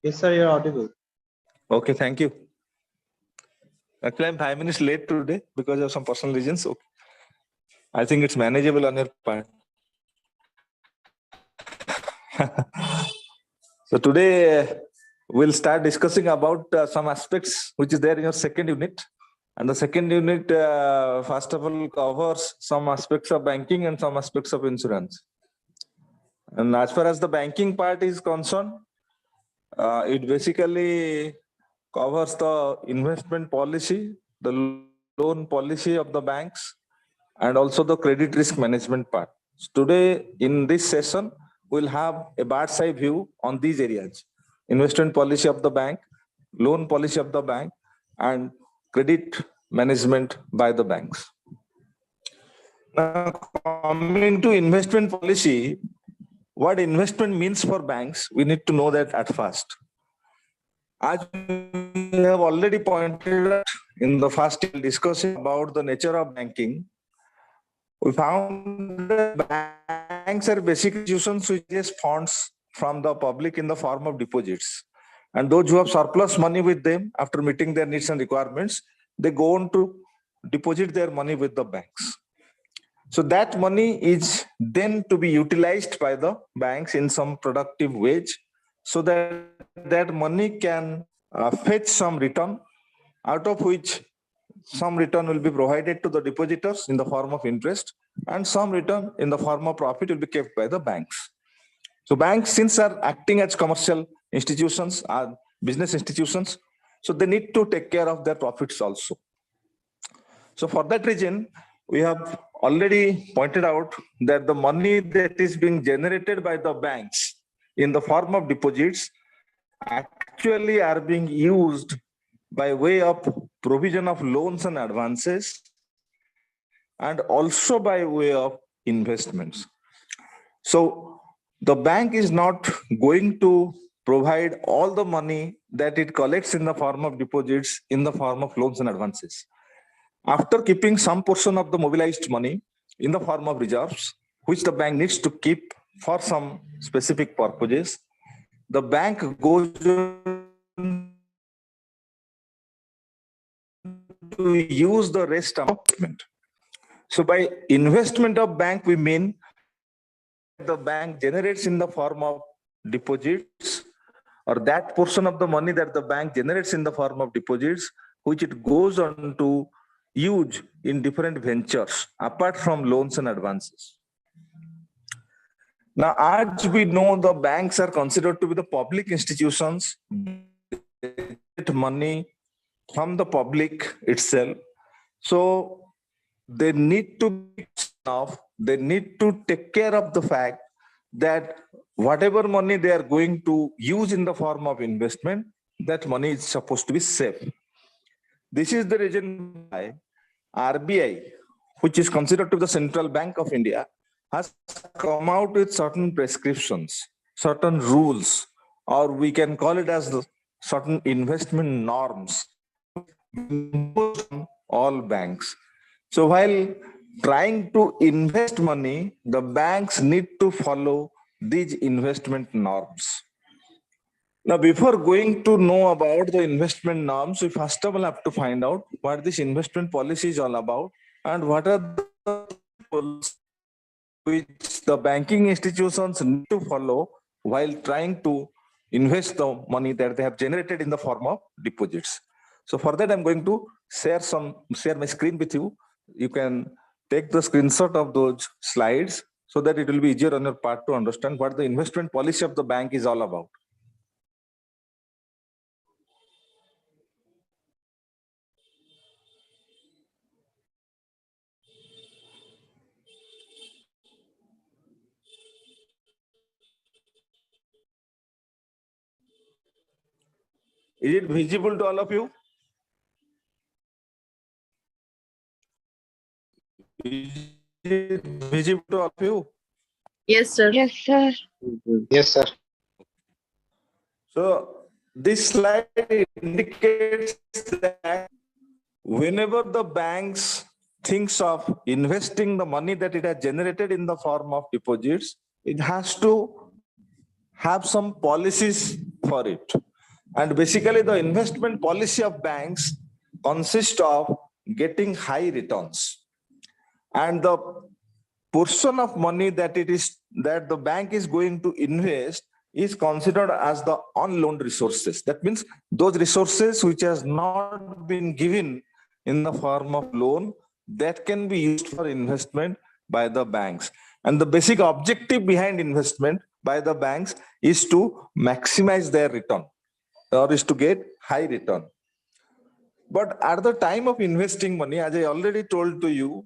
Yes, sir, you're audible. Okay, thank you. Actually, I'm 5 minutes late today because of some personal reasons. So I think it's manageable on your part. So today we'll start discussing about some aspects which is there in your second unit. And the second unit, first of all, covers some aspects of banking and some aspects of insurance. And as far as the banking part is concerned, it basically covers the investment policy, the loan policy of the banks, and also the credit risk management part. So today, in this session, we'll have a bird's eye view on these areas: investment policy of the bank, loan policy of the bank, and credit management by the banks. Now, coming to investment policy, what investment means for banks, we need to know that at first. As we have already pointed out in the first discussion about the nature of banking, we found that banks are basic institutions which raise funds from the public in the form of deposits. And those who have surplus money with them, after meeting their needs and requirements, they go on to deposit their money with the banks. So that money is then to be utilized by the banks in some productive wage, so that that money can fetch some return, out of which some return will be provided to the depositors in the form of interest, and some return in the form of profit will be kept by the banks. So banks, since are acting as commercial institutions, are business institutions, so they need to take care of their profits also. So for that reason, we have already pointed out that the money that is being generated by the banks in the form of deposits actually are being used by way of provision of loans and advances, and also by way of investments. So the bank is not going to provide all the money that it collects in the form of deposits in the form of loans and advances. After keeping some portion of the mobilized money in the form of reserves, which the bank needs to keep for some specific purposes, the bank goes to use the rest of investment. So by investment of bank, we mean the bank generates in the form of deposits, or that portion of the money that the bank generates in the form of deposits, which it goes on to use in different ventures apart from loans and advances. Now, as we know, the banks are considered to be the public institutions, get money from the public itself. So they need to take care of the fact that whatever money they are going to use in the form of investment, that money is supposed to be safe. This is the reason why RBI, which is considered to be the Central Bank of India, has come out with certain prescriptions, certain rules, or we can call it as the certain investment norms on all banks. So while trying to invest money, the banks need to follow these investment norms. Now, before going to know about the investment norms, we first of all have to find out what this investment policy is all about and what are the rules which the banking institutions need to follow while trying to invest the money that they have generated in the form of deposits. So for that, I'm going to share my screen with you. You can take the screenshot of those slides so that it will be easier on your part to understand what the investment policy of the bank is all about. Is it visible to all of you? Is it visible to all of you? Yes, sir. Yes, sir. Yes, sir. So this slide indicates that whenever the banks thinks of investing the money that it has generated in the form of deposits, it has to have some policies for it. And basically the investment policy of banks consists of getting high returns. And the portion of money that the bank is going to invest is considered as the on-loan resources. That means those resources which has not been given in the form of loan that can be used for investment by the banks. And the basic objective behind investment by the banks is to maximize their return or is to get high return. But at the time of investing money, as I already told to you,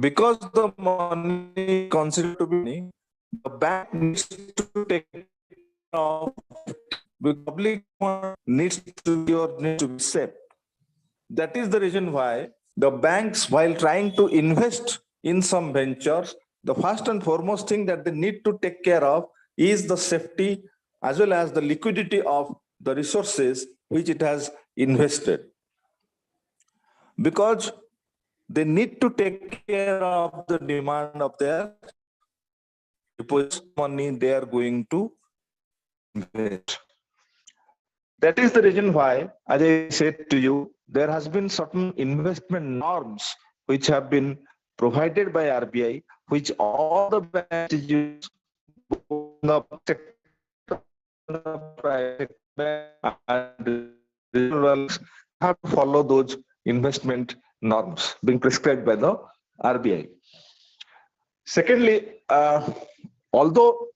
because the money considered to be money, the bank needs to take care of, the public needs to be safe. That is the reason why the banks, while trying to invest in some ventures, the first and foremost thing that they need to take care of is the safety as well as the liquidity of the resources which it has invested. Because they need to take care of the demand of their deposit money they are going to invest. That is the reason why, as I said to you, there has been certain investment norms which have been provided by RBI, which all the banks use, the private and have to follow those investment norms being prescribed by the RBI. Secondly, although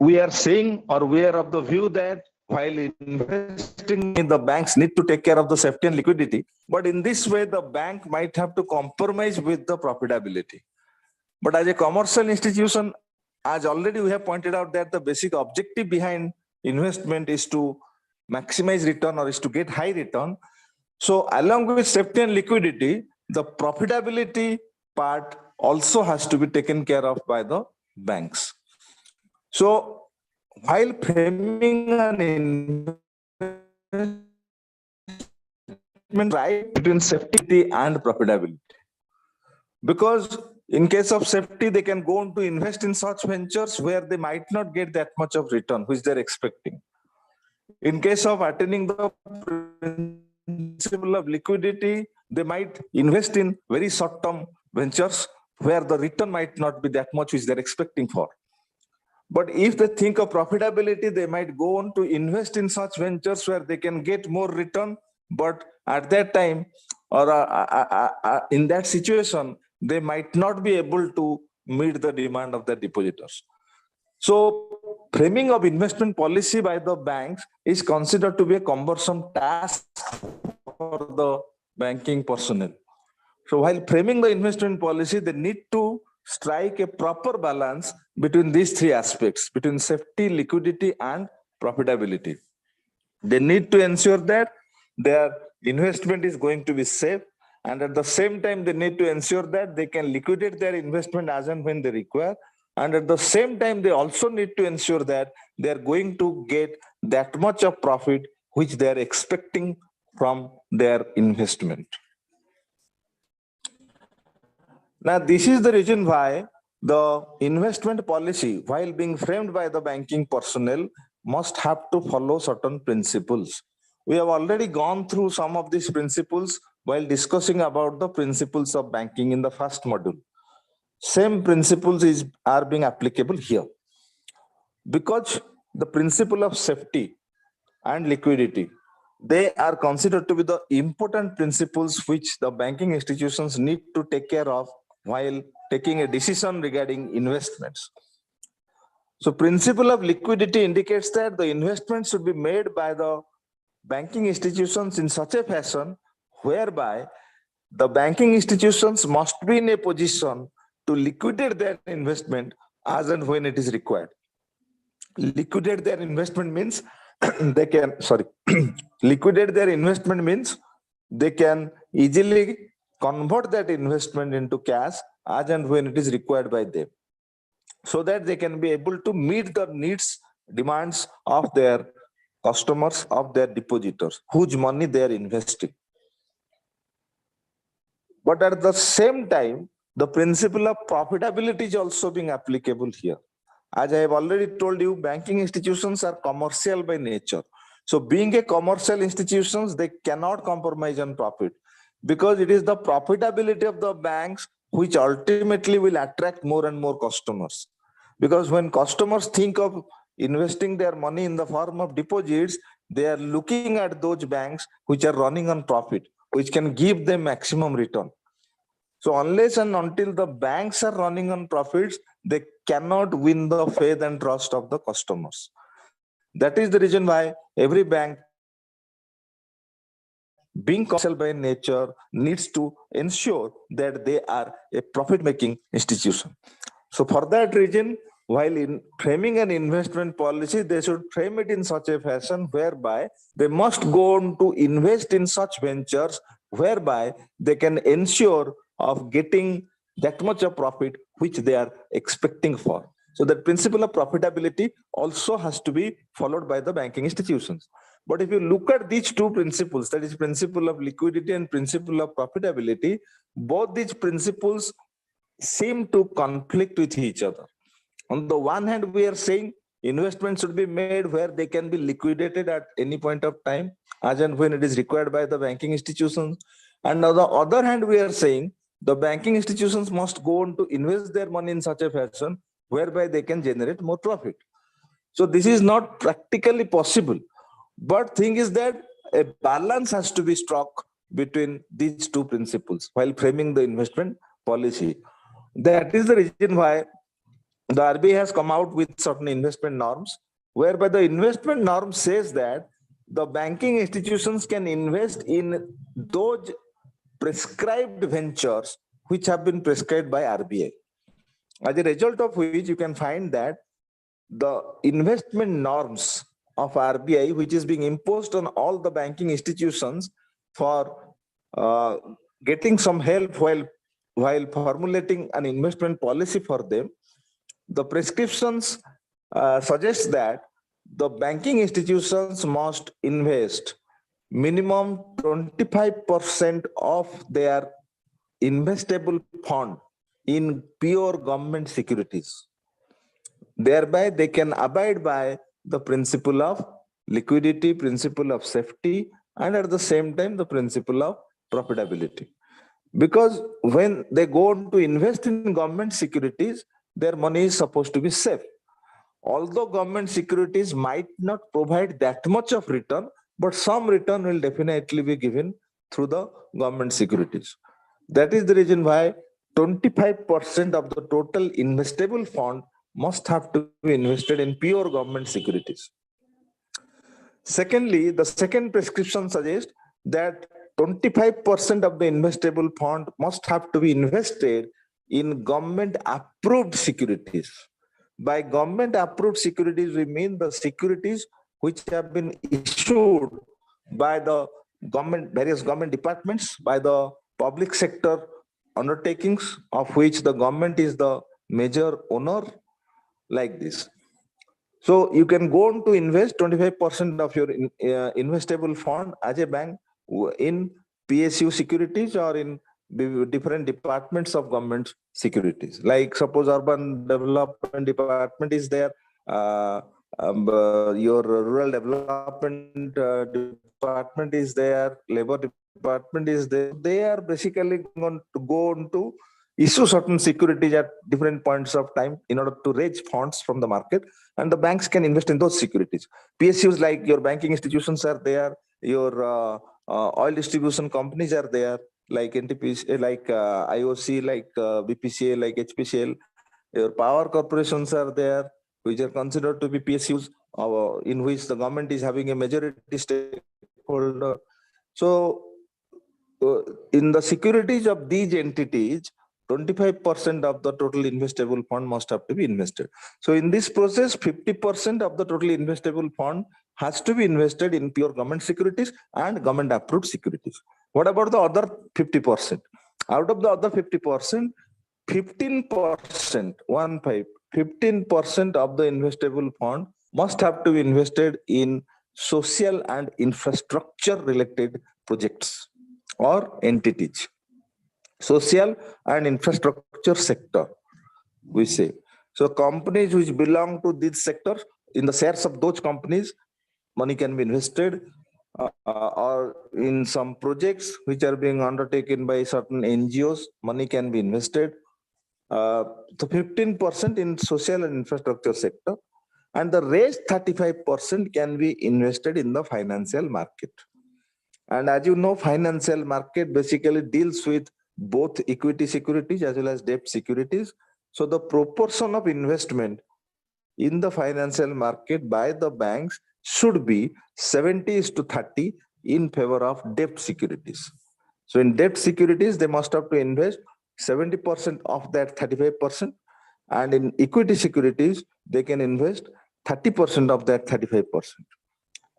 we are saying or we are of the view that while investing in the banks need to take care of the safety and liquidity, but in this way the bank might have to compromise with the profitability. But as a commercial institution, as already we have pointed out that the basic objective behind investment is to maximize return or is to get high return. So along with safety and liquidity, the profitability part also has to be taken care of by the banks. So while framing an investment right between safety and profitability, because in case of safety, they can go on to invest in such ventures where they might not get that much of return which they're expecting. In case of attaining the principle of liquidity, they might invest in very short-term ventures where the return might not be that much which they're expecting for. But if they think of profitability, they might go on to invest in such ventures where they can get more return. But at that time, or in that situation, they might not be able to meet the demand of the depositors. So framing of investment policy by the banks is considered to be a cumbersome task for the banking personnel. So while framing the investment policy, they need to strike a proper balance between these three aspects, between safety, liquidity, and profitability. They need to ensure that their investment is going to be safe, and at the same time, they need to ensure that they can liquidate their investment as and when they require. And at the same time, they also need to ensure that they are going to get that much of profit which they are expecting from their investment. Now, this is the reason why the investment policy, while being framed by the banking personnel, must have to follow certain principles. We have already gone through some of these principles while discussing about the principles of banking in the first module. Same principles are being applicable here. Because the principle of safety and liquidity, they are considered to be the important principles which the banking institutions need to take care of while taking a decision regarding investments. So principle of liquidity indicates that the investment should be made by the banking institutions in such a fashion whereby the banking institutions must be in a position to liquidate their investment as and when it is required. Liquidate their investment means they can, liquidate their investment means they can easily convert that investment into cash as and when it is required by them, so that they can be able to meet the needs, demands of their customers, of their depositors, whose money they are investing. But at the same time, the principle of profitability is also being applicable here. As I have already told you, banking institutions are commercial by nature. So being a commercial institutions, they cannot compromise on profit, because it is the profitability of the banks which ultimately will attract more and more customers. Because when customers think of investing their money in the form of deposits, they are looking at those banks which are running on profit, which can give them maximum return. So unless and until the banks are running on profits, they cannot win the faith and trust of the customers. That is the reason why every bank, being commercial by nature, needs to ensure that they are a profit-making institution. So for that reason, while in framing an investment policy, they should frame it in such a fashion whereby they must go on to invest in such ventures whereby they can ensure of getting that much of profit which they are expecting for. So that principle of profitability also has to be followed by the banking institutions. But if you look at these two principles, that is principle of liquidity and principle of profitability, both these principles seem to conflict with each other. On the one hand, we are saying investments should be made where they can be liquidated at any point of time, as and when it is required by the banking institutions. And on the other hand, we are saying the banking institutions must go on to invest their money in such a fashion whereby they can generate more profit. So this is not practically possible. But thing is that a balance has to be struck between these two principles while framing the investment policy. That is the reason why the RBI has come out with certain investment norms, whereby the investment norm says that the banking institutions can invest in those prescribed ventures which have been prescribed by RBI. As a result of which, you can find that the investment norms of RBI, which is being imposed on all the banking institutions for getting some help while formulating an investment policy for them, the prescriptions suggest that the banking institutions must invest minimum 25% of their investable fund in pure government securities. Thereby, they can abide by the principle of liquidity, principle of safety, and at the same time, the principle of profitability. Because when they go on to invest in government securities, their money is supposed to be safe. Although government securities might not provide that much of return, but some return will definitely be given through the government securities. That is the reason why 25% of the total investable fund must have to be invested in pure government securities. Secondly, the second prescription suggests that 25% of the investable fund must have to be invested in government approved securities. By government approved securities, we mean the securities which have been issued by the government, various government departments, by the public sector undertakings of which the government is the major owner, like this. So you can go on to invest 25% of your investable fund as a bank in PSU securities or in different departments of government securities. Like suppose urban development department is there, your rural development department is there, labor department is there. They are basically going to go on to issue certain securities at different points of time in order to raise funds from the market, and the banks can invest in those securities. PSUs, like your banking institutions, are there, your oil distribution companies are there, like NTPC, like IOC, like BPCL, like HPCL. Your power corporations are there, which are considered to be PSUs, in which the government is having a majority stakeholder. So in the securities of these entities, 25% of the total investable fund must have to be invested. So in this process, 50% of the total investable fund has to be invested in pure government securities and government approved securities. What about the other 50%? Out of the other 50%, 15%, 15% of the investable fund must have to be invested in social and infrastructure related projects or entities. Social and infrastructure sector, we say. So companies which belong to this sector, in the shares of those companies, money can be invested, or in some projects which are being undertaken by certain NGOs, money can be invested. So 15% in social and infrastructure sector, and the rest 35% can be invested in the financial market. And as you know, financial market basically deals with both equity securities as well as debt securities. So the proportion of investment in the financial market by the banks should be 70:30 in favor of debt securities. So in debt securities, they must have to invest 70% of that 35%. And in equity securities, they can invest 30% of that 35%.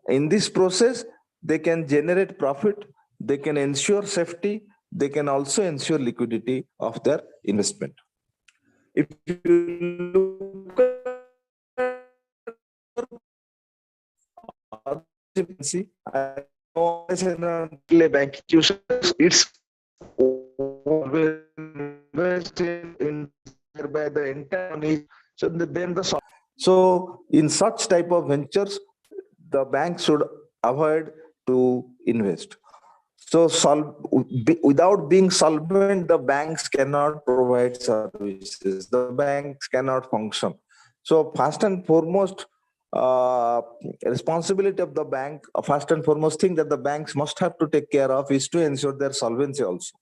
In this process, they can generate profit, they can ensure safety, they can also ensure liquidity of their investment. If you look at I know bank it's invested in by the entire. So in such type of ventures, the bank should avoid to invest. So without being solvent, the banks cannot provide services. The banks cannot function. So first and foremost, responsibility of the bank, first and foremost thing that the banks must have to take care of is to ensure their solvency also.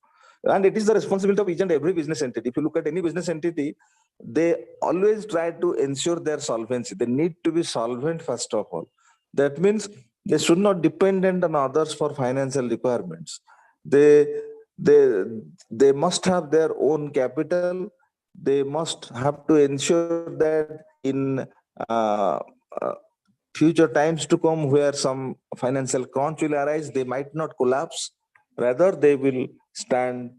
And it is the responsibility of each and every business entity. If you look at any business entity, they always try to ensure their solvency. They need to be solvent first of all. That means they should not dependent on others for financial requirements. They they must have their own capital. They must have to ensure that in uh, future times to come, where some financial crunch will arise, they might not collapse. Rather, they will stand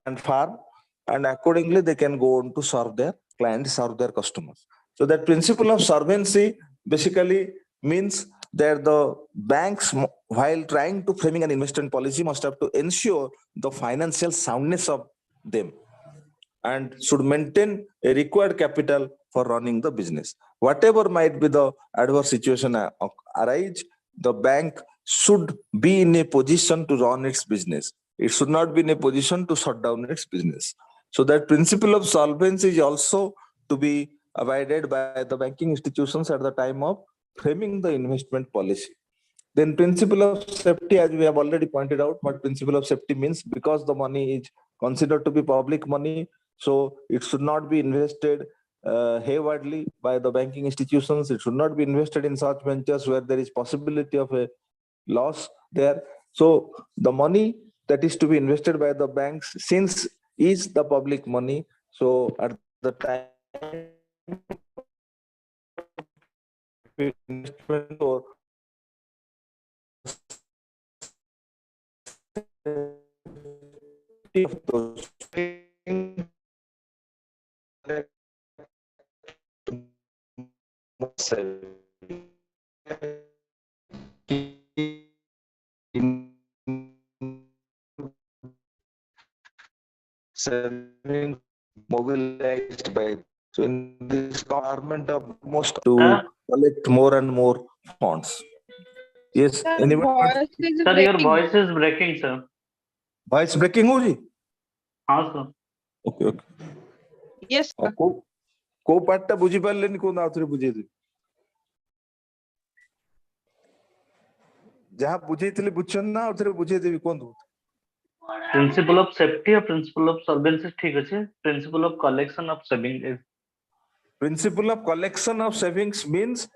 and firm, and accordingly they can go on to serve their clients, serve their customers. So that principle of solvency basically means that the banks, while trying to framing an investment policy, must have to ensure the financial soundness of them and should maintain a required capital for running the business. Whatever might be the adverse situation arise, the bank should be in a position to run its business. It should not be in a position to shut down its business. So that principle of solvency is also to be abided by the banking institutions at the time of framing the investment policy. Then principle of safety, as we have already pointed out, what principle of safety means, because the money is considered to be public money, so it should not be invested haywardly by the banking institutions. It should not be invested in such ventures where there is possibility of a loss there. So the money that is to be invested by the banks, since is the public money, so at the time investment or of those saving mobilized by. So in this government of most to collect more and more funds. Yes, Sir, anyone? voice is Sir, your breaking. voice is breaking, sir. Voice breaking हो जी? हाँ, sir. Okay, okay. Yes, sir. को part टा बुझी पारलेनी को ना आउथरे बुझेई दे जहाँ बुझेइथिले बुझछन ना आउथरे बुझेई देबी कोन Principle of safety or principle of solvency ठीक अछि. Principle of collection of saving is. Principle of collection of savings means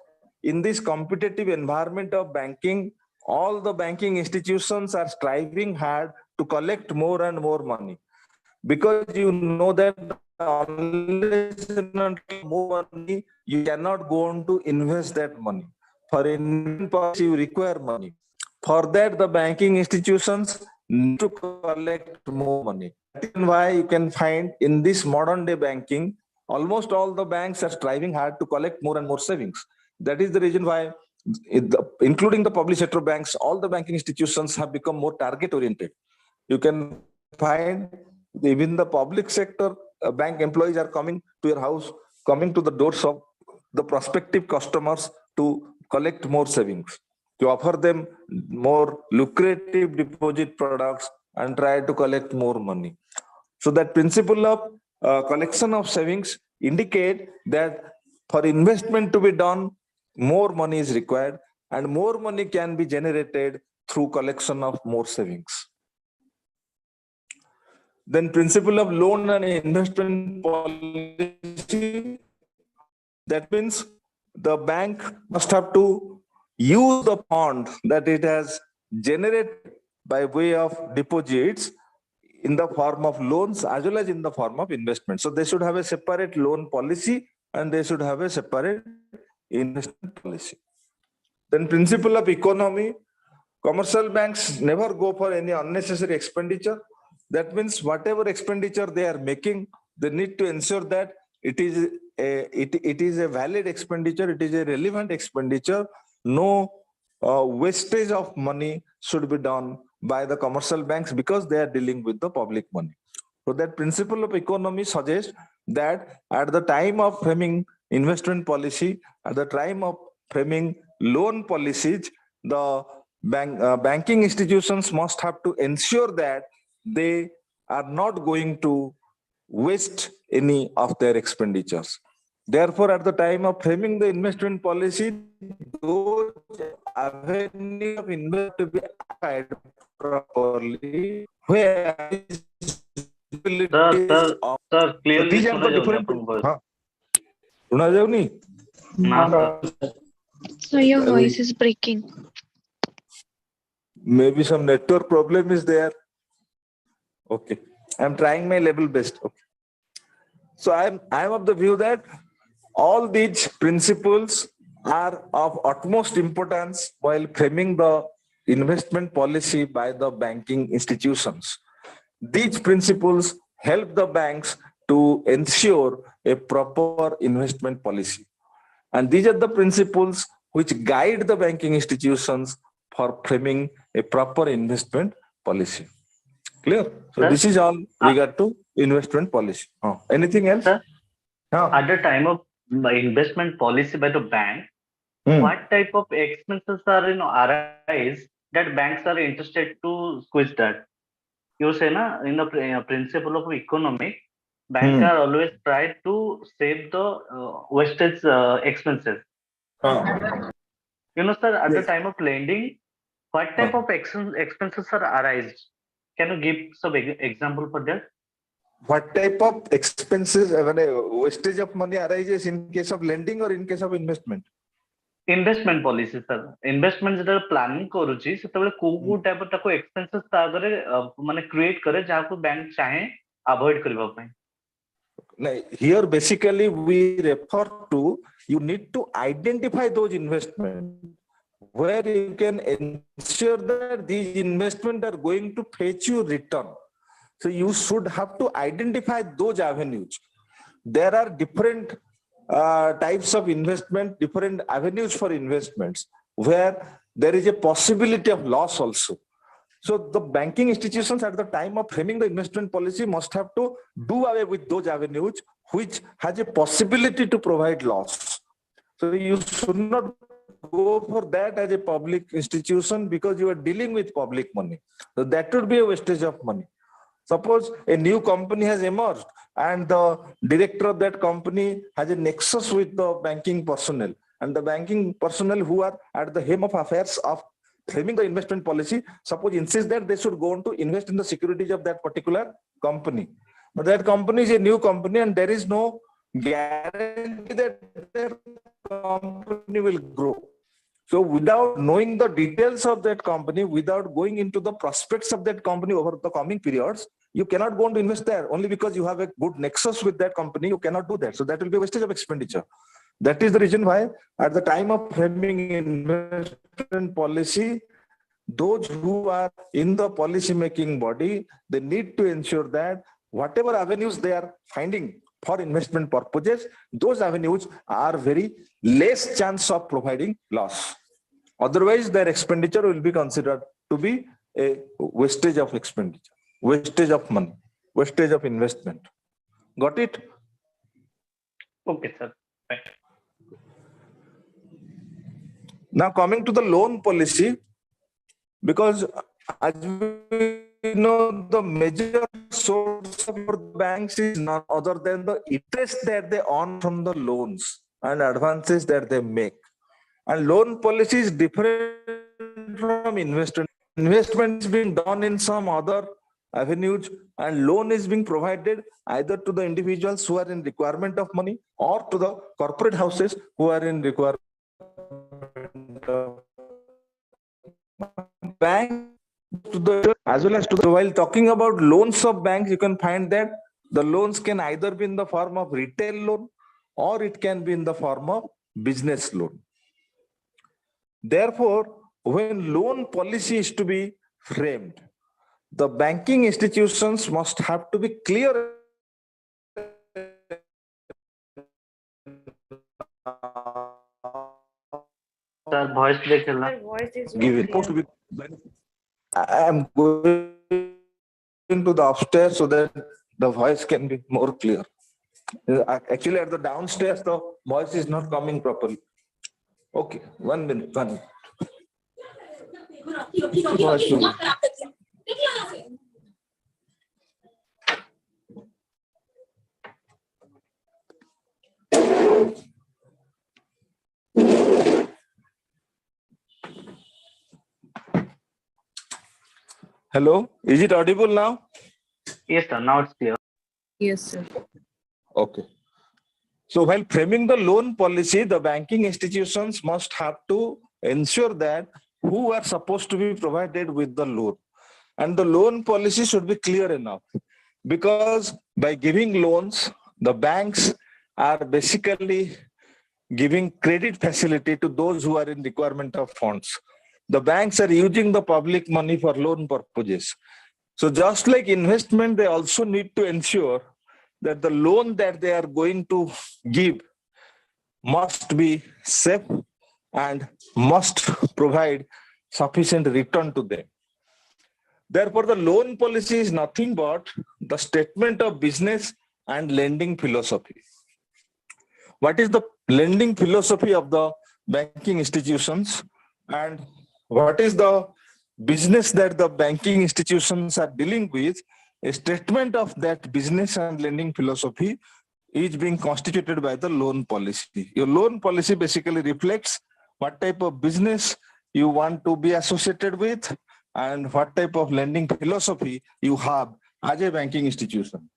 in this competitive environment of banking, all the banking institutions are striving hard to collect more and more money, because you know that unless more money, you cannot go on to invest that money. For investment policy, you require money. For that, the banking institutions need to collect more money. That is why you can find in this modern day banking, almost all the banks are striving hard to collect more and more savings. That is the reason why, including the public sector banks, all the banking institutions have become more target oriented. You can find even the public sector bank employees are coming to your house coming to the doors of the prospective customers to collect more savings, to offer them more lucrative deposit products and try to collect more money. So that principle of collection of savings indicate that for investment to be done, more money is required and more money can be generated through collection of more savings. Then principle of loan and investment policy, that means the bank must have to use the fund that it has generated by way of deposits in the form of loans as well as in the form of investment. So they should have a separate loan policy and they should have a separate investment policy. Then principle of economy, commercial banks never go for any unnecessary expenditure. That means whatever expenditure they are making, they need to ensure that it is a valid expenditure, it is a relevant expenditure. No wastage of money should be done by the commercial banks because they are dealing with the public money. So that principle of economy suggests that at the time of framing investment policy, at the time of framing loan policies, the banking institutions must have to ensure that they are not going to waste any of their expenditures. Therefore, at the time of framing the investment policy, those avenues of investment to be applied properly, where sir, clearly these are the different. Suna jauni? So your voice is breaking. Maybe some network problem is there. Okay, I'm trying my level best. Okay. So I'm of the view that all these principles are of utmost importance while framing the investment policy by the banking institutions. These principles help the banks to ensure a proper investment policy. And these are the principles which guide the banking institutions for framing a proper investment policy. Clear? So Sir? this is all regard to investment policy. Anything else? Sir? At the time of investment policy by the bank, what type of expenses are arise that banks are interested to squeeze that? You say na, in the principle of economic, banks are always try to save the wastage expenses. Sir, at the time of lending, what type of expenses are arise? Can you give some example for that? What type of expenses, wastage of money arises in case of lending or in case of investment? Investment policy, sir. Investment जेतबे planning करूची सेतबे को type of ताको expenses तागरे माने create करे जाको bank चाहे avoid करिबा पई. Here basically we refer to, you need to identify those investments where you can ensure that these investments are going to fetch you return. So you should have to identify those avenues. There are different types of investment, different avenues for investments where there is a possibility of loss also. So the banking institutions at the time of framing the investment policy must have to do away with those avenues which has a possibility to provide loss. So you should not go for that as a public institution because you are dealing with public money. So that would be a wastage of money. Suppose a new company has emerged and the director of that company has a nexus with the banking personnel, and the banking personnel who are at the helm of affairs of framing the investment policy, suppose insist that they should go on to invest in the securities of that particular company. But that company is a new company and there is no guarantee that their company will grow. So without knowing the details of that company, without going into the prospects of that company over the coming periods, you cannot go on to invest there. Only because you have a good nexus with that company, you cannot do that. So that will be a wastage of expenditure. That is the reason why at the time of framing investment policy, those who are in the policy making body, they need to ensure that whatever avenues they are finding for investment purposes, those avenues are very less chance of providing loss. Otherwise, their expenditure will be considered to be a wastage of expenditure, wastage of money, wastage of investment. Got it? Okay, sir. Right. Now coming to the loan policy, because as we know, the major source of the banks is none other than the interest that they earn from the loans and advances that they make. And loan policy is different from investment. Investment is being done in some other avenues, and loan is being provided either to the individuals who are in requirement of money or to the corporate houses who are in requirement of bank to the as well as to the. While talking about loans of banks, you can find that the loans can either be in the form of retail loan or it can be in the form of business loan. Therefore, when loan policy is to be framed, the banking institutions must have to be clear Sir, voice break है ना? Your voice is not given. clear. I am going to the upstairs so that the voice can be more clear. Actually, at the downstairs, the voice is not coming properly. Okay, 1 minute. Voice will- Hello, is it audible now? Yes, sir. Now it's clear. Yes, sir. Okay. So while framing the loan policy, the banking institutions must have to ensure that who are supposed to be provided with the loan. And the loan policy should be clear enough, because by giving loans, the banks are basically giving credit facility to those who are in requirement of funds. The banks are using the public money for loan purposes. So just like investment, they also need to ensure that the loan that they are going to give must be safe and must provide sufficient return to them. Therefore, the loan policy is nothing but the statement of business and lending philosophy. What is the lending philosophy of the banking institutions, and what is the business that the banking institutions are dealing with? A statement of that business and lending philosophy is being constituted by the loan policy. Your loan policy basically reflects what type of business you want to be associated with and what type of lending philosophy you have as a banking institution.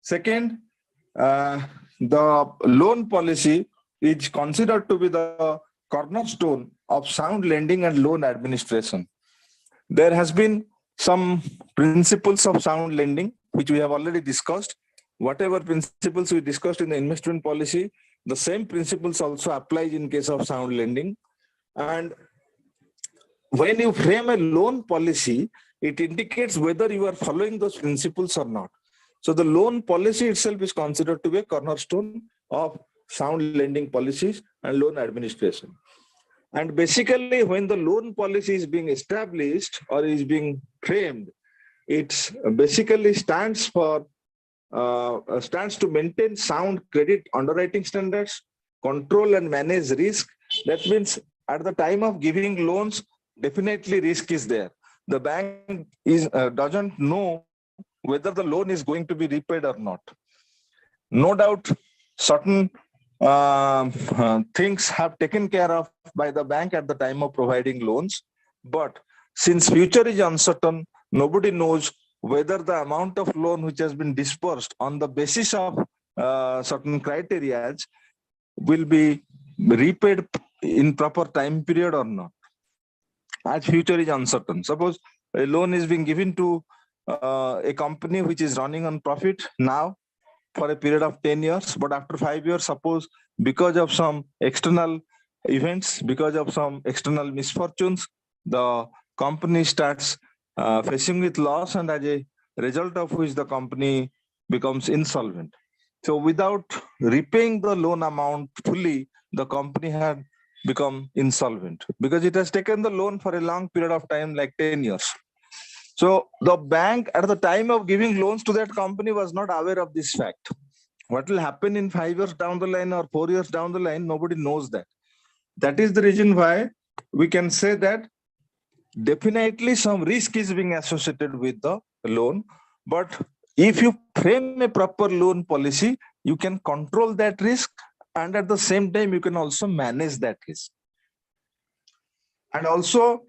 Second, the loan policy is considered to be the cornerstone of sound lending and loan administration. There has been some principles of sound lending, which we have already discussed. Whatever principles we discussed in the investment policy, the same principles also apply in case of sound lending. And when you frame a loan policy, it indicates whether you are following those principles or not. So the loan policy itself is considered to be a cornerstone of sound lending policies and loan administration. And basically, when the loan policy is being established or is being framed, it basically stands to maintain sound credit underwriting standards, control and manage risk. That means at the time of giving loans, definitely risk is there. The bank doesn't know whether the loan is going to be repaid or not. No doubt, certain things have taken care of by the bank at the time of providing loans. But since future is uncertain, nobody knows whether the amount of loan which has been disbursed on the basis of certain criteria will be repaid in proper time period or not. As future is uncertain. Suppose a loan is being given to a company which is running on profit now for a period of 10 years, but after 5 years, suppose because of some external events, because of some external misfortunes, the company starts facing with loss, and as a result of which the company becomes insolvent. So without repaying the loan amount fully, the company had become insolvent because it has taken the loan for a long period of time, like 10 years. So the bank at the time of giving loans to that company was not aware of this fact. What will happen in 5 years down the line or 4 years down the line? Nobody knows that. That is the reason why we can say that definitely some risk is being associated with the loan. But if you frame a proper loan policy, you can control that risk, and at the same time, you can also manage that risk. And also,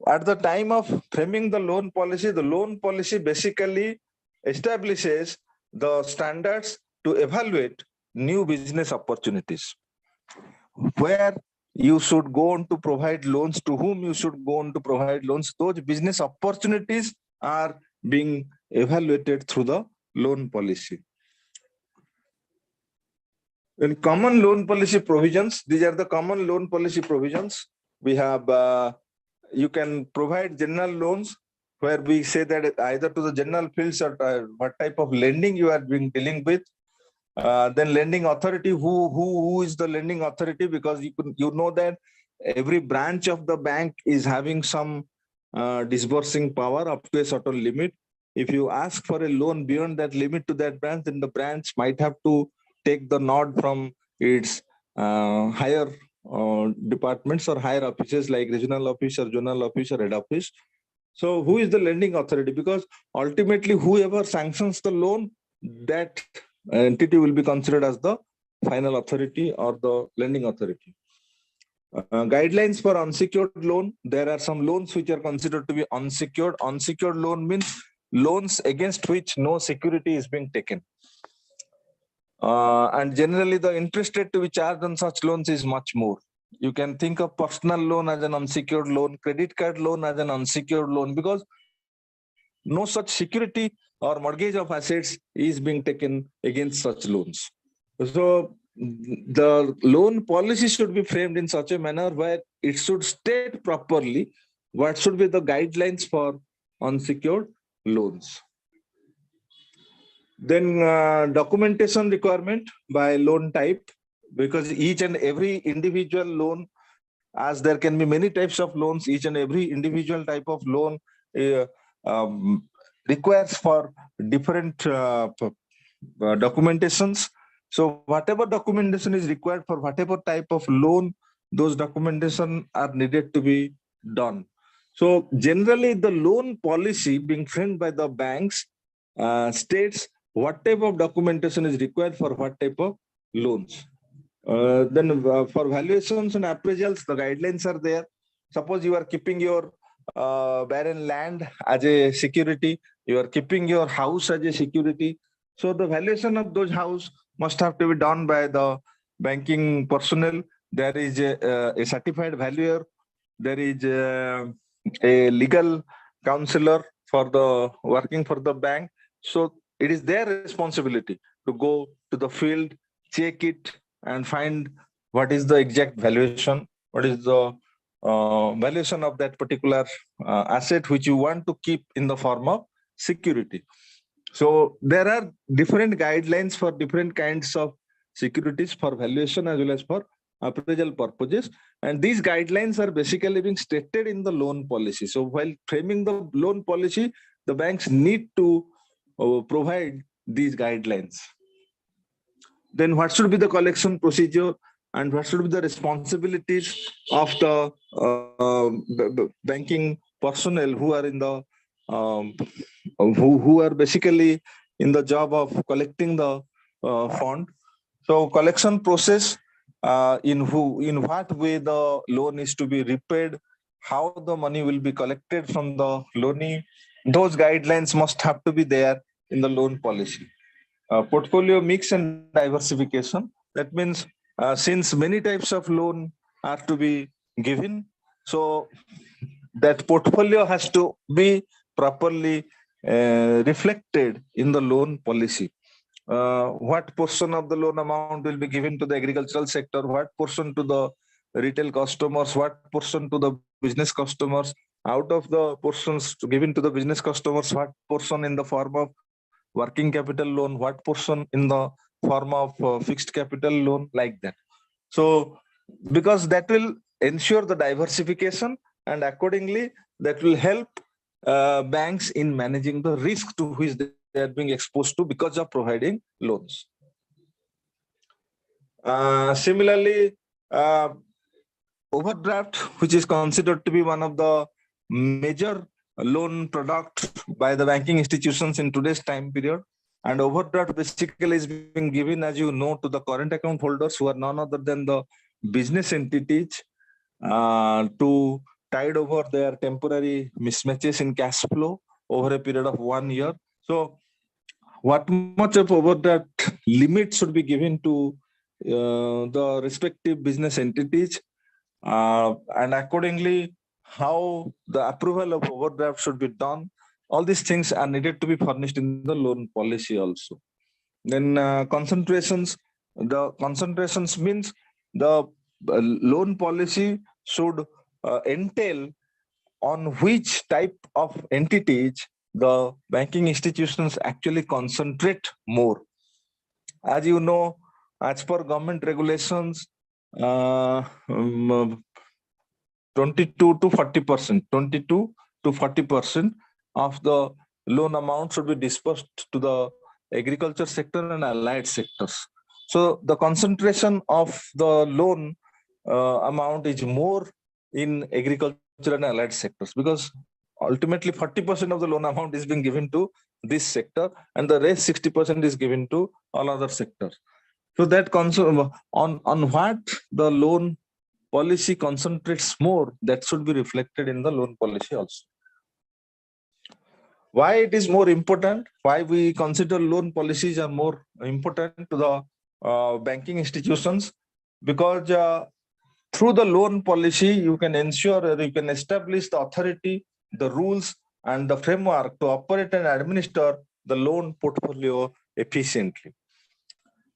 at the time of framing the loan policy basically establishes the standards to evaluate new business opportunities, where you should go on to provide loans, to whom you should go on to provide loans. Those business opportunities are being evaluated through the loan policy. In common loan policy provisions, these are the common loan policy provisions. We have, you can provide general loans where we say that either to the general fields or what type of lending you are dealing with. Then lending authority, who is the lending authority? Because you know that every branch of the bank is having some disbursing power up to a certain limit. If you ask for a loan beyond that limit to that branch, then the branch might have to take the nod from its higher departments or higher offices like regional office or zonal office or head office. So who is the lending authority? Because ultimately whoever sanctions the loan, that entity will be considered as the final authority or the lending authority. Guidelines for unsecured loan. There are some loans which are considered to be unsecured. Unsecured loan means loans against which no security is being taken. And generally the interest rate to be charged on such loans is much more. You can think of personal loan as an unsecured loan, credit card loan as an unsecured loan, because no such security or mortgage of assets is being taken against such loans. So the loan policy should be framed in such a manner where it should state properly what should be the guidelines for unsecured loans. Then documentation requirement by loan type, because each and every individual loan, as there can be many types of loans, each and every individual type of loan requires for different documentations. So whatever documentation is required for whatever type of loan, those documentation are needed to be done. So generally the loan policy being framed by the banks states what type of documentation is required for what type of loans. Then for valuations and appraisals, the guidelines are there. Suppose you are keeping your barren land as a security, you are keeping your house as a security. So the valuation of those house must have to be done by the banking personnel. There is a certified valuer. There is a legal counselor for the working for the bank. So it is their responsibility to go to the field, check it, and find what is the exact valuation, what is the valuation of that particular asset which you want to keep in the form of security. So there are different guidelines for different kinds of securities for valuation as well as for appraisal purposes. And these guidelines are basically being stated in the loan policy. So while framing the loan policy, the banks need to provide these guidelines. Then what should be the collection procedure and what should be the responsibilities of the banking personnel who are in the who are basically in the job of collecting the fund. So collection process, in what way the loan is to be repaid, how the money will be collected from the loanee, those guidelines must have to be there in the loan policy. Portfolio mix and diversification. That means since many types of loan are to be given, so that portfolio has to be properly reflected in the loan policy. What portion of the loan amount will be given to the agricultural sector, what portion to the retail customers, what portion to the business customers, out of the portions given to the business customers, what portion in the form of working capital loan, what portion in the form of fixed capital loan, like that. So because that will ensure the diversification, and accordingly that will help banks in managing the risk to which they are being exposed to because of providing loans. Similarly, overdraft, which is considered to be one of the major loan product by the banking institutions in today's time period. And overdraft basically is being given, as you know, to the current account holders who are none other than the business entities to tide over their temporary mismatches in cash flow over a period of 1 year. So what much of overdraft limit should be given to the respective business entities, and accordingly how the approval of overdraft should be done. All these things are needed to be furnished in the loan policy also. Then concentrations, the concentrations means the loan policy should entail on which type of entities the banking institutions actually concentrate more. As you know, as per government regulations, 22 to 40%, 22 to 40% of the loan amount should be disbursed to the agriculture sector and allied sectors. So the concentration of the loan amount is more in agriculture and allied sectors, because ultimately 40% of the loan amount is being given to this sector and the rest 60% is given to all other sectors. So that on what the loan policy concentrates more, that should be reflected in the loan policy also. Why it is more important? Why we consider loan policies are more important to the banking institutions? Because through the loan policy, you can ensure or you can establish the authority, the rules, and the framework to operate and administer the loan portfolio efficiently.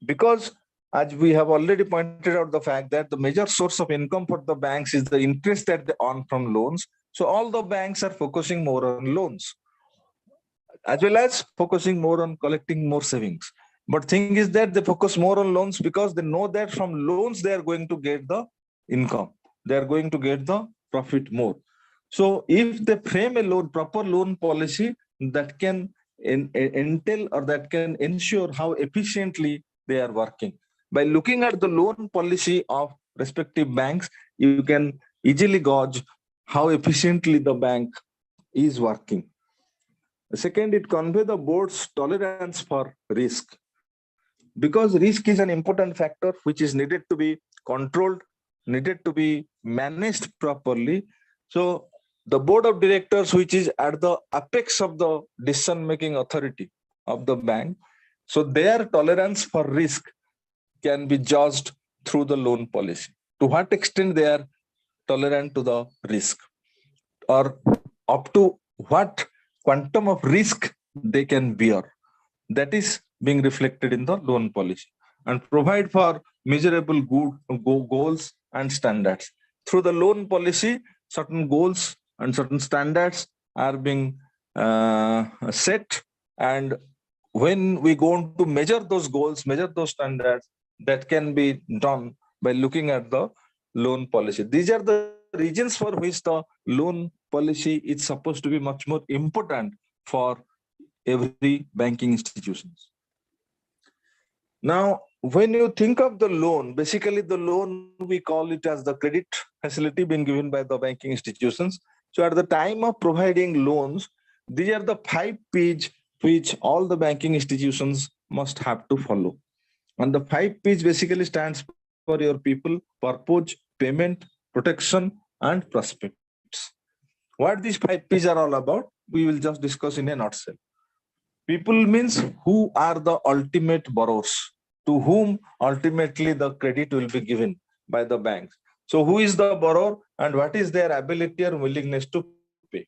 Because as we have already pointed out the fact that the major source of income for the banks is the interest that they earn from loans. So all the banks are focusing more on loans, as well as focusing more on collecting more savings. But thing is that they focus more on loans because they know that from loans they are going to get the income. They are going to get the profit more. So if they frame a proper loan policy that can entail or that can ensure how efficiently they are working. By looking at the loan policy of respective banks, you can easily gauge how efficiently the bank is working. Second, it conveys the board's tolerance for risk. Because risk is an important factor which is needed to be controlled, needed to be managed properly. So the board of directors, which is at the apex of the decision-making authority of the bank, so their tolerance for risk can be judged through the loan policy. To what extent they are tolerant to the risk, or up to what quantum of risk they can bear. That is being reflected in the loan policy, and provide for measurable goals and standards. Through the loan policy, certain goals and certain standards are being set, and when we go on to measure those goals, measure those standards, that can be done by looking at the loan policy. These are the reasons for which the loan policy is supposed to be much more important for every banking institutions. Now, when you think of the loan, basically the loan, we call it as the credit facility being given by the banking institutions. So at the time of providing loans, these are the 5 P's which all the banking institutions must have to follow. And the 5 P's basically stands for your people, purpose, payment, protection, and prospects. What these 5 P's are all about, we will just discuss in a nutshell. People means who are the ultimate borrowers, to whom ultimately the credit will be given by the banks. So who is the borrower and what is their ability or willingness to pay?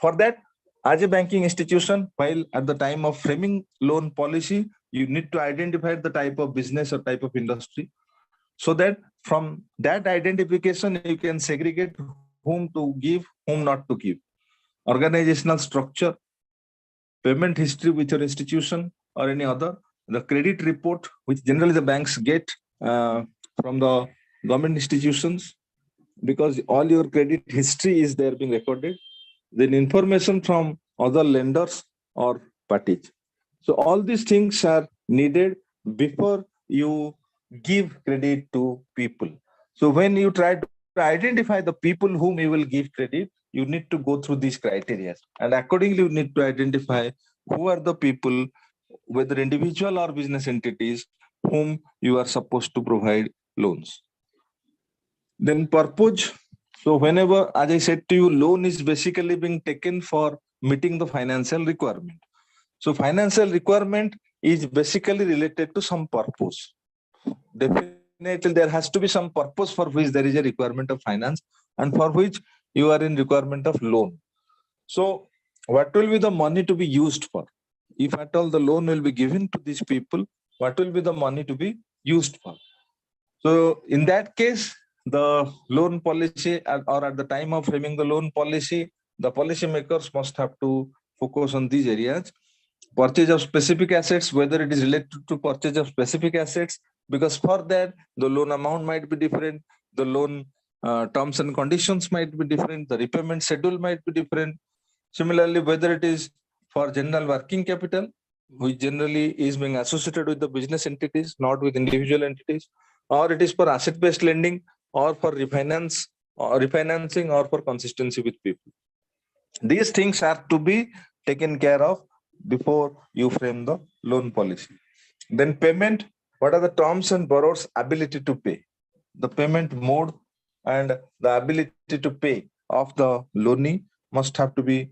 For that, as a banking institution, while at the time of framing loan policy, you need to identify the type of business or type of industry, so that from that identification, you can segregate whom to give, whom not to give. Organizational structure, payment history with your institution or any other, the credit report, which generally the banks get from the government institutions, because all your credit history is there being recorded. Then information from other lenders or parties. So all these things are needed before you give credit to people. So when you try to identify the people whom you will give credit, you need to go through these criteria. And accordingly, you need to identify who are the people, whether individual or business entities, whom you are supposed to provide loans. Then purpose. So whenever, as I said to you, loan is basically being taken for meeting the financial requirement. So financial requirement is basically related to some purpose. Definitely there has to be some purpose for which there is a requirement of finance and for which you are in requirement of loan. So what will be the money to be used for? If at all the loan will be given to these people, what will be the money to be used for? So in that case, the loan policy or at the time of framing the loan policy, the policy makers must have to focus on these areas. Purchase of specific assets, whether it is related to purchase of specific assets, because for that the loan amount might be different, the loan terms and conditions might be different, the repayment schedule might be different. Similarly, whether it is for general working capital, which generally is being associated with the business entities, not with individual entities, or it is for asset-based lending, or for refinance, or refinancing, or for consistency with people. These things are to be taken care of before you frame the loan policy. Then payment, what are the terms and borrower's ability to pay? The payment mode and the ability to pay of the loanee must have to be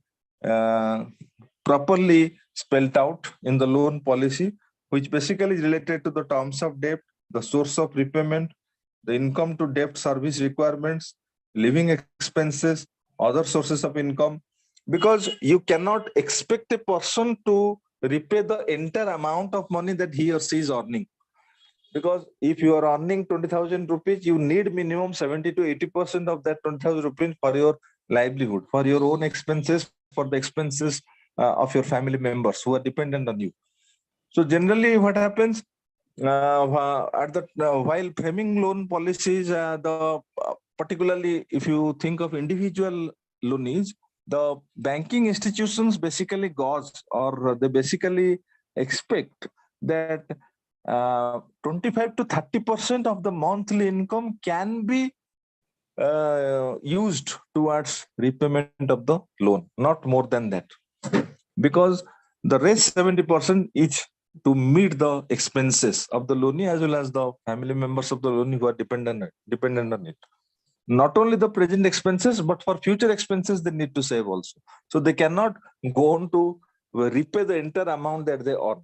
properly spelled out in the loan policy, which basically is related to the terms of debt, the source of repayment, the income to debt service requirements, living expenses, other sources of income, because you cannot expect a person to repay the entire amount of money that he or she is earning. Because if you are earning 20,000 rupees, you need minimum 70 to 80% of that 20,000 rupees for your livelihood, for your own expenses, for the expenses of your family members who are dependent on you. So generally what happens, while framing loan policies, particularly if you think of individual loanees, the banking institutions basically gauge, or they basically expect that 25 to 30% of the monthly income can be used towards repayment of the loan, not more than that, because the rest 70% is to meet the expenses of the loanee as well as the family members of the loanee who are dependent on it. Not only the present expenses, but for future expenses they need to save also. So they cannot go on to repay the entire amount that they earn.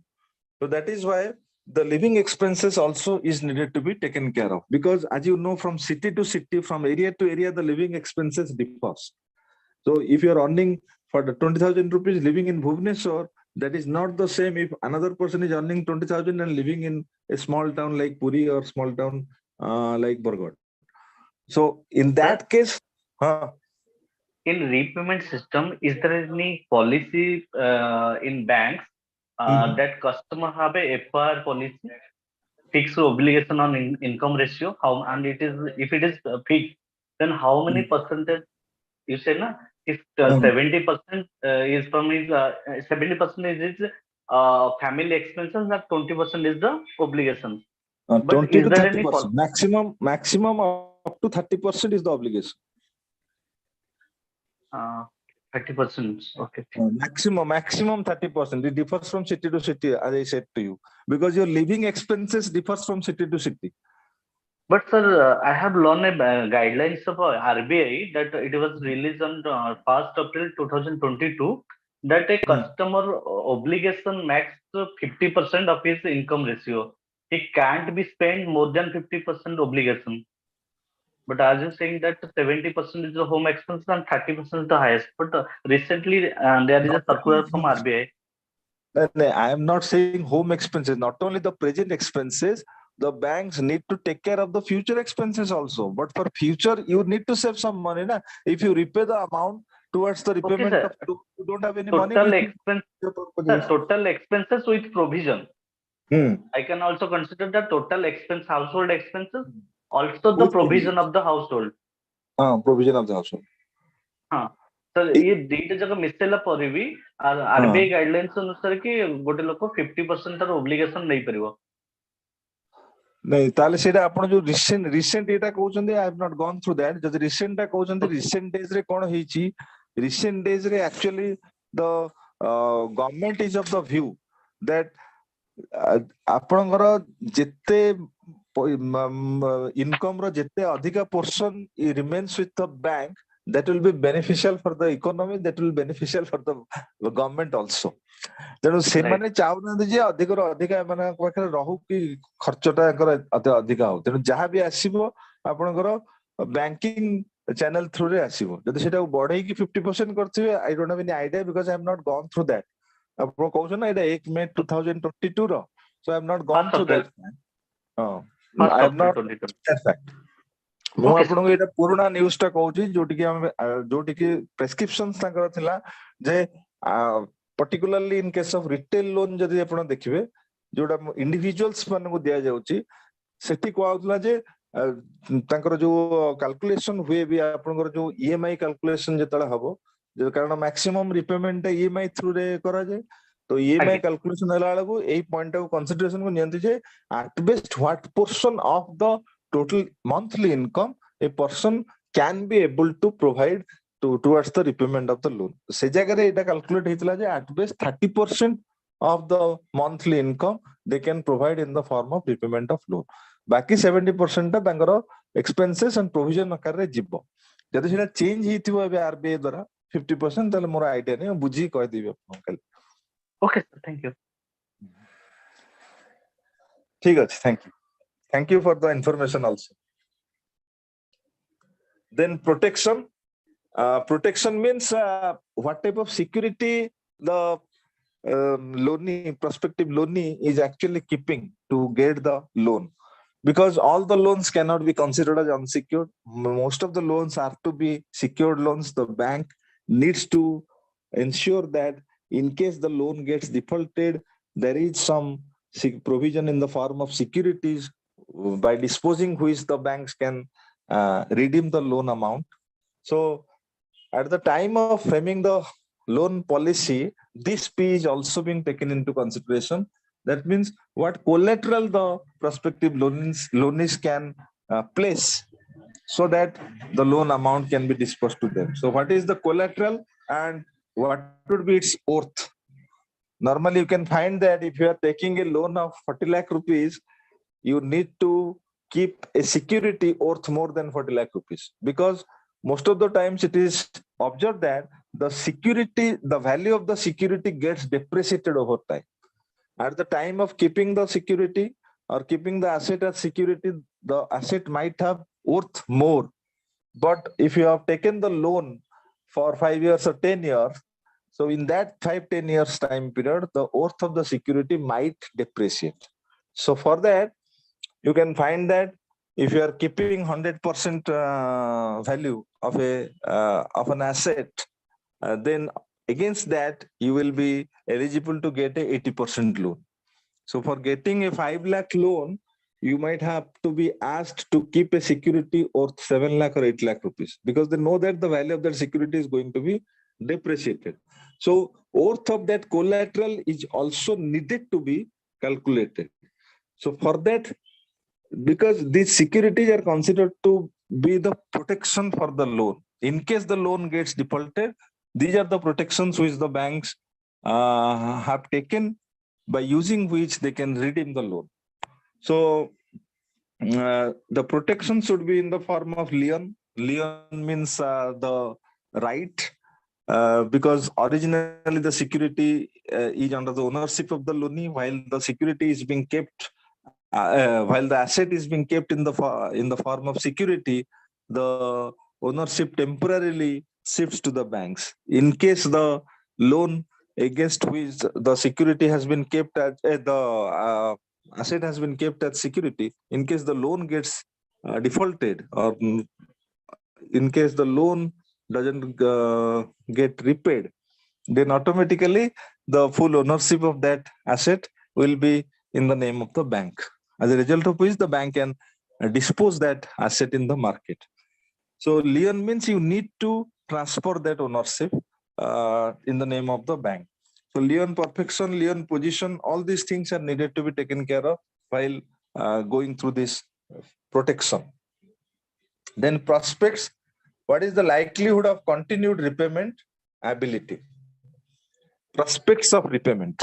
So that is why the living expenses also is needed to be taken care of, because as you know, from city to city, from area to area, the living expenses differs. So if you are earning for the 20,000 rupees living in Bhubaneswar, that is not the same if another person is earning 20,000 and living in a small town like Puri or small town like Bargarh. So in that case, in repayment system, is there any policy in banks that customer have a FR policy, fixed obligation on income ratio? How, and it is, if it is fixed, then how many percentage? You say na, if 70% is from his 70% is his family expenses, that 20% is the obligation. But 20 is to there any 30%, maximum up to 30% is the obligation. 30%. Okay. Maximum 30%. It differs from city to city, as I said to you, because your living expenses differs from city to city. But sir, I have learned guidelines of RBI that it was released on 1st April 2022 that a customer obligation max 50% of his income ratio. He can't be spent more than 50% obligation. But as you're saying that 70% is the home expense and 30% is the highest. But recently there is a circular from RBI. I am not saying home expenses, not only the present expenses, the banks need to take care of the future expenses also. But for future, you need to save some money. Na? If you repay the amount towards the repayment of, you don't have any money. Total expenses with provision. I can also consider the total expense, household expenses, also the provision of the household. Provision of the household. So ये दीटा जगह micellar पर भी RBI guidelines अनुसार कि गोटे लोक 50% तार obligation नहीं परिवो. नहीं ताले सेटा आपण जो रिसेंट एटा कहउछन्ते I have not gone through that जदि रिसेंट टा कहउछन्ते रिसेंट डेज रे कोन हेची रिसेंट डेज रे actually the government is of the view that आपणकर जेते इनकम रो जेते अधिका portion remains with the bank that will be beneficial for the economy, that will be beneficial for the government also. तेणु से माने चाहना जे अधिक रो अधिक माने पाखरे रहू कि खर्चटा अधिक हो तेणु जहाँ भी आसीबो आपनकर बैंकिंग चैनल थ्रू रे आसीबो जदि सेटा बढ़ाई कि 50% करथिबे I don't have any idea because I have not gone through that आपन कहउछ ना एटा 1 मई 2022 रो so I have not gone through that I have not that fact ମୁଁ ଆପଣଙ୍କୁ ଏଇଟା ପୁରୁଣା ନ୍ୟୁଜ ଟା କହୁଛି ଯୋଉଠିକି ପ୍ରେସକ୍ରିପସନ ତାଙ୍କର ଥିଲା ଯେ particularly in case of retail loan ଯଦି ଆପଣ ଦେଖିବେ ଯୋଉଟା ଇଣ୍ଡିଭିଜୁଆଲ୍ସ ମାନଙ୍କୁ ଦିଆଯାଉଛି ସେଠି କୁହାଯାଉଥିଲା ଯେ ତାଙ୍କର ଯୋଉ କାଲକୁଲେସନ ହୁଏ ବି ଆପଣଙ୍କର ଯୋଉ ଇଏମଆଇ କାଲକୁଲେସନ ଯେତେବେଳେ ହବ କାରଣ ମ୍ୟାକ୍ସିମମ୍ ରିପେମେଣ୍ଟ ଇଏମଆଇ ଥ୍ରୁ ରେ କରାଯାଏ ତ ଇଏମଆଇ କାଲକୁଲେସନ ହେଲା ବେଳକୁ ଏଇ ପଏଣ୍ଟ ଟାକୁ କନସିଡରେସନ କୁ ନିଅନ୍ତି ଯେ at best what portion of the total monthly income a person can be able to provide towards the repayment of the loan. Se jagare eta calculate heitila je at best 30% of the monthly income they can provide in the form of repayment of loan. Baki 70% ta tankara expenses and provision akar re jibo. Jodi seta change heithibo ebe RBI dwara 50% tale mora idea nei buji koi debi apna kali. Okay sir, thank you. ठीक अछि, thank you. Thank you for the information also. Then protection. Protection means what type of security the loanee, prospective loanee is actually keeping to get the loan. Because all the loans cannot be considered as unsecured. Most of the loans are to be secured loans. The bank needs to ensure that in case the loan gets defaulted, there is some provision in the form of securities by disposing which the banks can redeem the loan amount. So at the time of framing the loan policy, this P is also being taken into consideration. That means what collateral the prospective loanees can place so that the loan amount can be disbursed to them. So what is the collateral and what would be its worth? Normally you can find that if you are taking a loan of 40 lakh rupees, you need to keep a security worth more than 40 lakh rupees because most of the times it is observed that the security, the value of the security gets depreciated over time. At the time of keeping the security or keeping the asset as security, the asset might have worth more. But if you have taken the loan for 5 years or 10 years, so in that 5-10 years time period, the worth of the security might depreciate. So for that, you can find that if you are keeping 100% value of an asset, then against that you will be eligible to get a 80% loan. So for getting a 5 lakh loan, you might have to be asked to keep a security worth 7 lakh or 8 lakh rupees because they know that the value of that security is going to be depreciated. So worth of that collateral is also needed to be calculated. So for that, because these securities are considered to be the protection for the loan. In case the loan gets defaulted, these are the protections which the banks have taken by using which they can redeem the loan. So the protection should be in the form of lien. Lien means the right, because originally the security is under the ownership of the loanee, while the security is being kept, while the asset is being kept in the form of security, the ownership temporarily shifts to the banks. In case the loan against which the security has been kept as the asset has been kept as security, in case the loan gets defaulted or in case the loan doesn't get repaid, then automatically the full ownership of that asset will be in the name of the bank. As a result of which the bank can dispose that asset in the market. So lien means you need to transfer that ownership in the name of the bank. So lien perfection, lien position, all these things are needed to be taken care of while going through this protection. Then prospects, what is the likelihood of continued repayment ability? Prospects of repayment.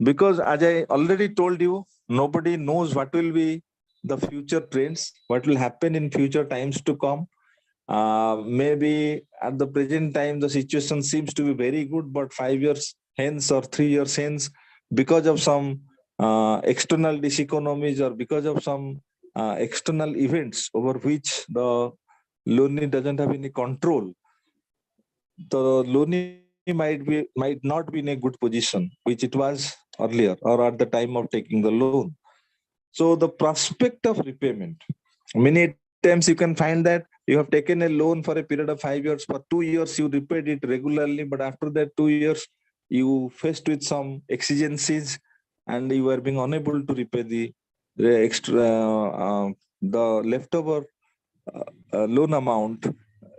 Because as I already told you, nobody knows what will be the future trends, what will happen in future times to come. Maybe at the present time, the situation seems to be very good, but 5 years hence or 3 years hence, because of some external diseconomies or because of some external events over which the loanee doesn't have any control, the loanee might not be in a good position, which it was earlier or at the time of taking the loan. So the prospect of repayment, many times you can find that you have taken a loan for a period of 5 years. For 2 years, you repaid it regularly, but after that 2 years, you faced with some exigencies and you were being unable to repay the extra, the leftover loan amount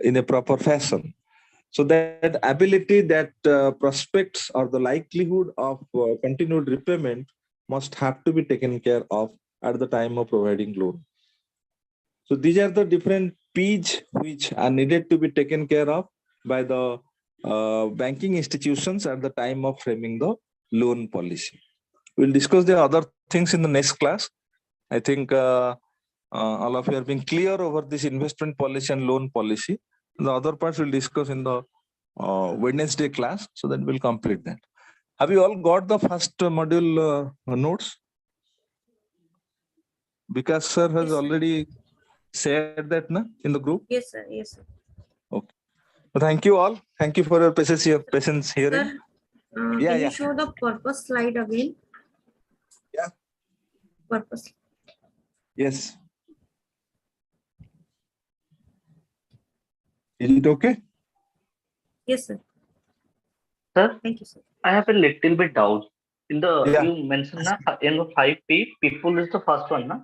in a proper fashion. So that ability, that prospects or the likelihood of continued repayment must have to be taken care of at the time of providing loan. So these are the different P's which are needed to be taken care of by the banking institutions at the time of framing the loan policy. We'll discuss the other things in the next class. I think all of you are being clear over this investment policy and loan policy. The other parts we'll discuss in the Wednesday class, so that we'll complete that. Have you all got the first module notes? Because sir has already shared that in the group. Yes, sir. Yes, sir. Okay. Thank you all. Thank you for your patience here. Sir, can you show the purpose slide again? Yeah. Purpose. Yes. Is it okay? Yes, sir. Sir, Thank you, sir. I have a little bit doubt. In the Yeah. you mentioned in the 5P, people is the first one, na?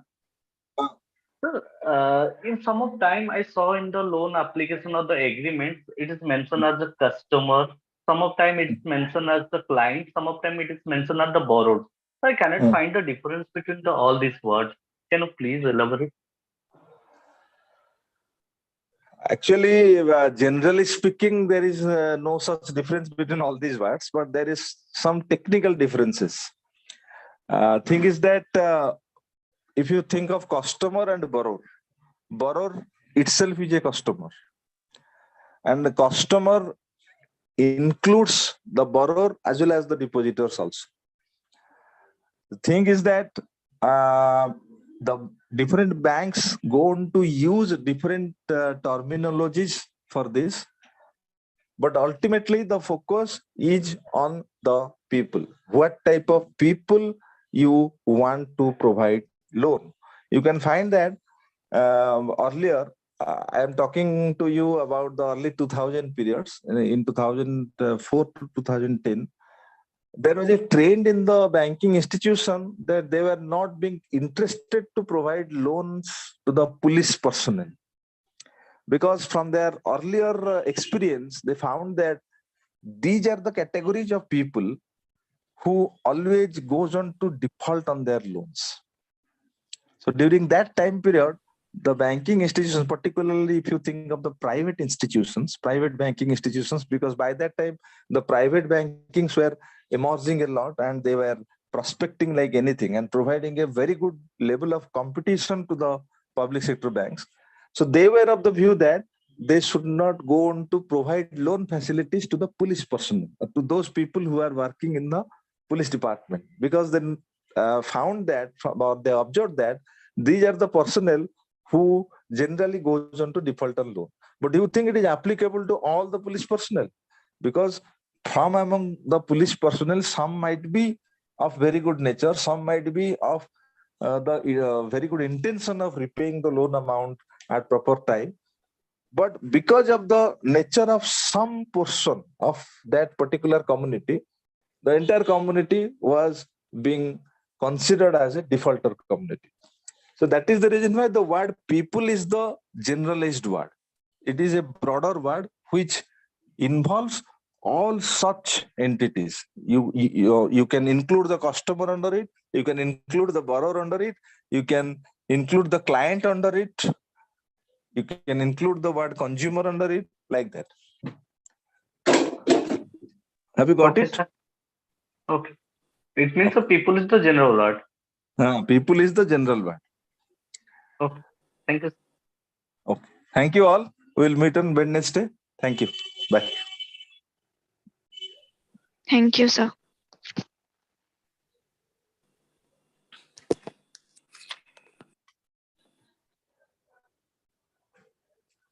Sir, in some of time I saw in the loan application or the agreement, it is mentioned as the customer. Some of time it's mentioned as the client. Some of time it is mentioned as the borrower. So I cannot find the difference between all these words. Can you please elaborate? Actually, generally speaking, there is no such difference between all these words, but there is some technical differences. Thing is that if you think of customer and borrower itself is a customer, and the customer includes the borrower as well as the depositors also. The thing is that the different banks go on to use different terminologies for this, but ultimately the focus is on the people. What type of people you want to provide loan? You can find that earlier, I am talking to you about the early 2000 periods. In 2004 to 2010, there was a trend in the banking institution that they were not being interested to provide loans to the police personnel, because from their earlier experience, they found that these are the categories of people who always goes on to default on their loans. So during that time period, the banking institutions, particularly if you think of the private institutions, private banking institutions, because by that time, the private bankings were emerging a lot and they were prospecting like anything and providing a very good level of competition to the public sector banks. So they were of the view that they should not go on to provide loan facilities to the police personnel, to those people who are working in the police department, because they found that, or they observed that these are the personnel who generally goes on to default on loan. But do you think it is applicable to all the police personnel? Because from among the police personnel, some might be of very good nature, some might be of the very good intention of repaying the loan amount at proper time. But because of the nature of some portion of that particular community, the entire community was being considered as a defaulter community. So that is the reason why the word people is the generalized word. It is a broader word which involves all such entities. You can include the customer under it. You can include the borrower under it. You can include the client under it. You can include the word consumer under it, like that. Have you got Okay, it? sir. Okay. It means the people is the general word. People is the general word. Okay. Thank you. Okay. Thank you all. We'll meet on Wednesday. Thank you. Bye. Thank you, sir.